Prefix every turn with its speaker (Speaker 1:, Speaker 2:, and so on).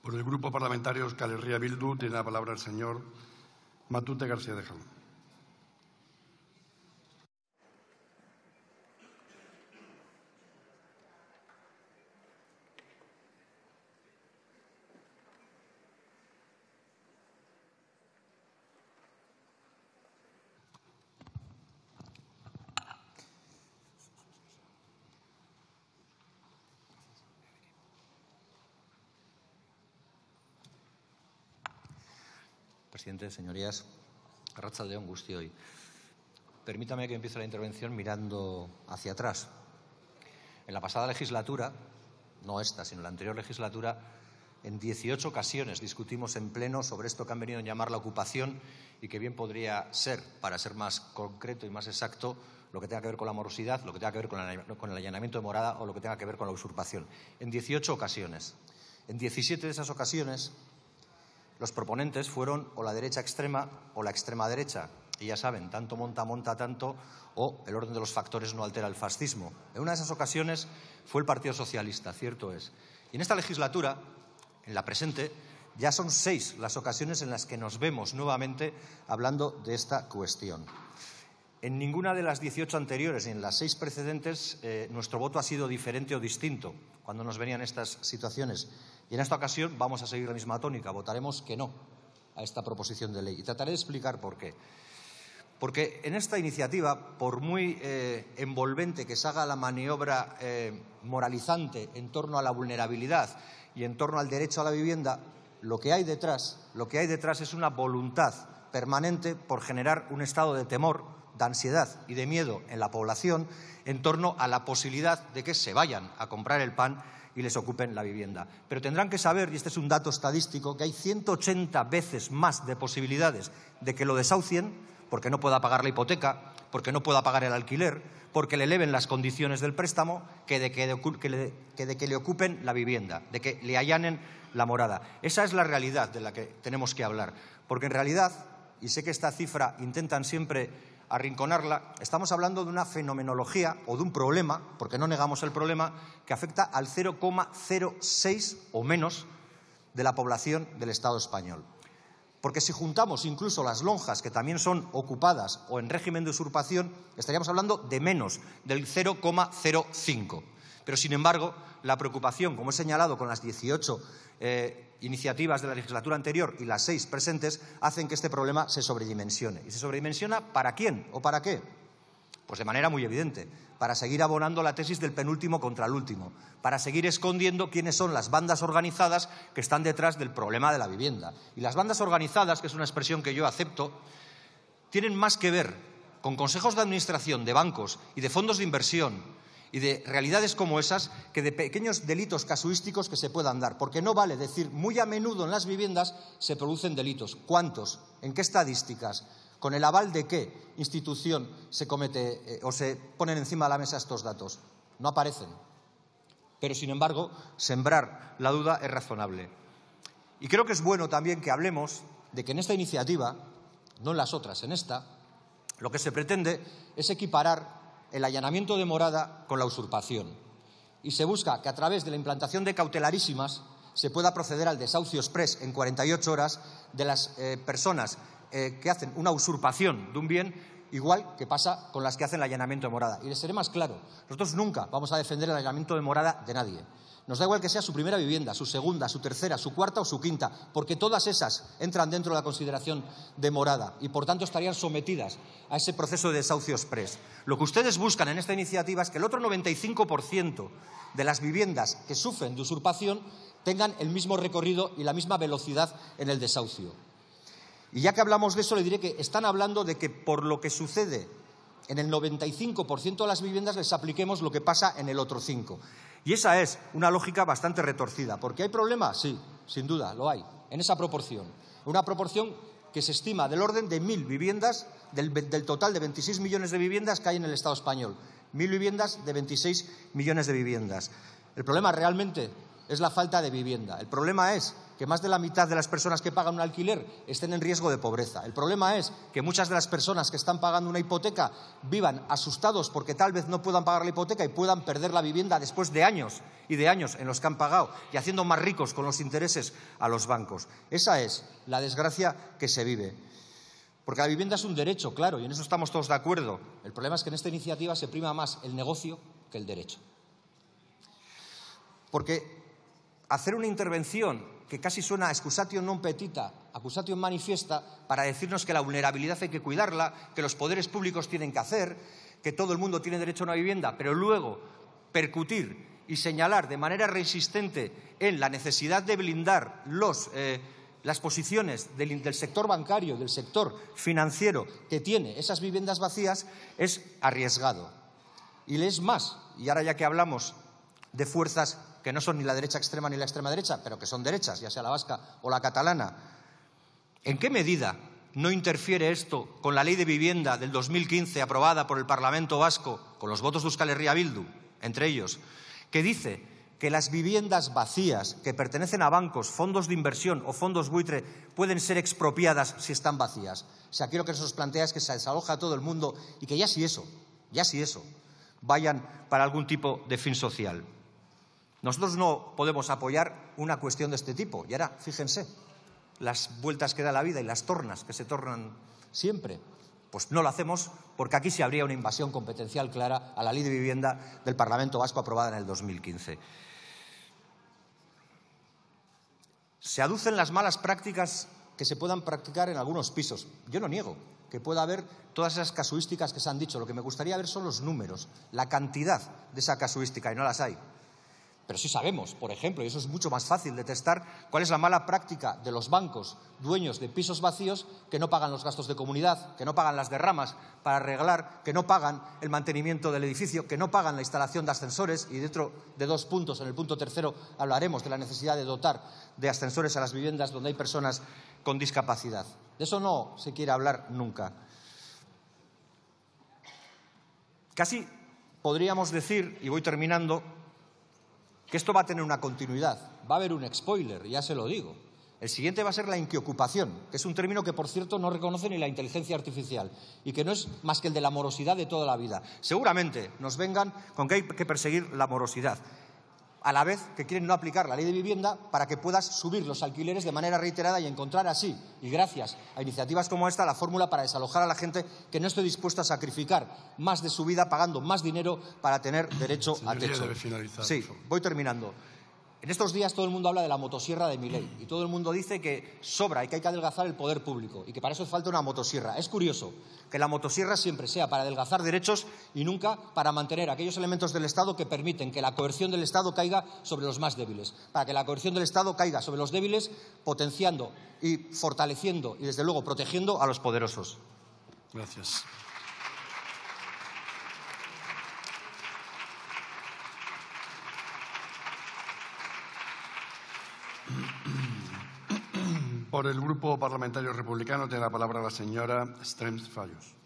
Speaker 1: Por el Grupo Parlamentario Euskal Herria Bildu tiene la palabra el señor Matute García de Jalón.
Speaker 2: Presidente, señorías, arratsalde on guztioi. Permítame que empiece la intervención mirando hacia atrás. En la pasada legislatura, no esta, sino la anterior legislatura, en 18 ocasiones discutimos en pleno sobre esto que han venido a llamar la ocupación y que bien podría ser, para ser más concreto y más exacto, lo que tenga que ver con la morosidad, lo que tenga que ver con el allanamiento de morada o lo que tenga que ver con la usurpación. En 18 ocasiones. En 17 de esas ocasiones, los proponentes fueron o la derecha extrema o la extrema derecha. Y ya saben, tanto monta tanto, o el orden de los factores no altera el fascismo. En una de esas ocasiones fue el Partido Socialista, cierto es. Y en esta legislatura, en la presente, ya son 6 las ocasiones en las que nos vemos nuevamente hablando de esta cuestión. En ninguna de las 18 anteriores y en las 6 precedentes nuestro voto ha sido diferente o distinto cuando nos venían estas situaciones. Y en esta ocasión vamos a seguir la misma tónica. Votaremos que no a esta proposición de ley. Y trataré de explicar por qué. Porque en esta iniciativa, por muy envolvente que se haga la maniobra moralizante en torno a la vulnerabilidad y en torno al derecho a la vivienda, lo que hay detrás es una voluntad permanente por generar un estado de temor, de ansiedad y de miedo en la población en torno a la posibilidad de que se vayan a comprar el pan y les ocupen la vivienda. Pero tendrán que saber, y este es un dato estadístico, que hay 180 veces más de posibilidades de que lo desahucien porque no pueda pagar la hipoteca, porque no pueda pagar el alquiler, porque le eleven las condiciones del préstamo, que de que le ocupen la vivienda, de que le allanen la morada. Esa es la realidad de la que tenemos que hablar. Porque en realidad, y sé que esta cifra intentan siempre arrinconarla, estamos hablando de una fenomenología o de un problema, porque no negamos el problema, que afecta al 0,06 o menos de la población del Estado español. Porque si juntamos incluso las lonjas, que también son ocupadas o en régimen de usurpación, estaríamos hablando de menos, del 0,05. Pero, sin embargo, la preocupación, como he señalado con las 18 iniciativas de la legislatura anterior y las 6 presentes, hacen que este problema se sobredimensione. ¿Y se sobredimensiona para quién o para qué? Pues de manera muy evidente, para seguir abonando la tesis del penúltimo contra el último, para seguir escondiendo quiénes son las bandas organizadas que están detrás del problema de la vivienda. Y las bandas organizadas, que es una expresión que yo acepto, tienen más que ver con consejos de administración de bancos y de fondos de inversión y de realidades como esas que de pequeños delitos casuísticos que se puedan dar. Porque no vale decir muy a menudo en las viviendas se producen delitos. ¿Cuántos? ¿En qué estadísticas? ¿Con el aval de qué institución se comete o se ponen encima de la mesa estos datos? No aparecen. Pero, sin embargo, sembrar la duda es razonable. Y creo que es bueno también que hablemos de que en esta iniciativa, no en las otras, en esta, lo que se pretende es equiparar el allanamiento de morada con la usurpación. Y se busca que a través de la implantación de cautelarísimas se pueda proceder al desahucio exprés en 48 horas de las personas que hacen una usurpación de un bien, igual que pasa con las que hacen el allanamiento de morada. Y les seré más claro, nosotros nunca vamos a defender el allanamiento de morada de nadie. Nos da igual que sea su primera vivienda, su segunda, su tercera, su cuarta o su quinta, porque todas esas entran dentro de la consideración de morada y, por tanto, estarían sometidas a ese proceso de desahucio exprés. Lo que ustedes buscan en esta iniciativa es que el otro 95% de las viviendas que sufren de usurpación tengan el mismo recorrido y la misma velocidad en el desahucio. Y ya que hablamos de eso, le diré que están hablando de que por lo que sucede en el 95% de las viviendas les apliquemos lo que pasa en el otro 5%. Y esa es una lógica bastante retorcida. ¿Porque hay problemas? Sí, sin duda, lo hay, en esa proporción. Una proporción que se estima del orden de 1.000 viviendas, del total de 26 millones de viviendas que hay en el Estado español. 1.000 viviendas de 26 millones de viviendas. El problema realmente es la falta de vivienda. El problema es que más de la mitad de las personas que pagan un alquiler estén en riesgo de pobreza. El problema es que muchas de las personas que están pagando una hipoteca vivan asustados porque tal vez no puedan pagar la hipoteca y puedan perder la vivienda después de años y de años en los que han pagado y haciendo más ricos con los intereses a los bancos. Esa es la desgracia que se vive. Porque la vivienda es un derecho, claro, y en eso estamos todos de acuerdo. El problema es que en esta iniciativa se prima más el negocio que el derecho. Porque hacer una intervención que casi suena a excusatio non petita, accusatio manifiesta, para decirnos que la vulnerabilidad hay que cuidarla, que los poderes públicos tienen que hacer, que todo el mundo tiene derecho a una vivienda, pero luego percutir y señalar de manera reinsistente en la necesidad de blindar las posiciones del sector bancario, del sector financiero que tiene esas viviendas vacías, es arriesgado. Y es más, y ahora ya que hablamos de fuerzas que no son ni la derecha extrema ni la extrema derecha, pero que son derechas, ya sea la vasca o la catalana, ¿en qué medida no interfiere esto con la Ley de Vivienda del 2015 aprobada por el Parlamento vasco, con los votos de Euskal Herria Bildu, entre ellos, que dice que las viviendas vacías que pertenecen a bancos, fondos de inversión o fondos buitre pueden ser expropiadas si están vacías? O sea, aquí lo que se nos plantea es que se desaloja a todo el mundo y que ya si eso, vayan para algún tipo de fin social. Nosotros no podemos apoyar una cuestión de este tipo. Y ahora, fíjense, las vueltas que da la vida y las tornas que se tornan siempre. Pues no lo hacemos porque aquí sí habría una invasión competencial clara a la Ley de Vivienda del Parlamento Vasco aprobada en el 2015. Se aducen las malas prácticas que se puedan practicar en algunos pisos. Yo no niego que pueda haber todas esas casuísticas que se han dicho. Lo que me gustaría ver son los números, la cantidad de esa casuística, y no las hay. Pero sí sabemos, por ejemplo, y eso es mucho más fácil de testar, cuál es la mala práctica de los bancos dueños de pisos vacíos que no pagan los gastos de comunidad, que no pagan las derramas para arreglar, que no pagan el mantenimiento del edificio, que no pagan la instalación de ascensores. Y dentro de 2 puntos, en el punto 3, hablaremos de la necesidad de dotar de ascensores a las viviendas donde hay personas con discapacidad. De eso no se quiere hablar nunca. Casi podríamos decir, y voy terminando, que esto va a tener una continuidad. Va a haber un spoiler, ya se lo digo. El siguiente va a ser la inquiocupación, que es un término que, por cierto, no reconoce ni la inteligencia artificial y que no es más que el de la morosidad de toda la vida. Seguramente nos vengan con que hay que perseguir la morosidad, a la vez que quieren no aplicar la Ley de Vivienda para que puedas subir los alquileres de manera reiterada y encontrar así, y gracias a iniciativas como esta, la fórmula para desalojar a la gente que no esté dispuesta a sacrificar más de su vida pagando más dinero para tener derecho a techo.
Speaker 1: Debe finalizar,
Speaker 2: sí, voy terminando. En estos días todo el mundo habla de la motosierra de Milei y todo el mundo dice que sobra y que hay que adelgazar el poder público y que para eso falta una motosierra. Es curioso que la motosierra siempre sea para adelgazar derechos y nunca para mantener aquellos elementos del Estado que permiten que la coerción del Estado caiga sobre los más débiles, para que la coerción del Estado caiga sobre los débiles, potenciando y fortaleciendo y, desde luego, protegiendo a los poderosos.
Speaker 1: Gracias. Por el Grupo Parlamentario Republicano tiene la palabra la señora Strems Fayos.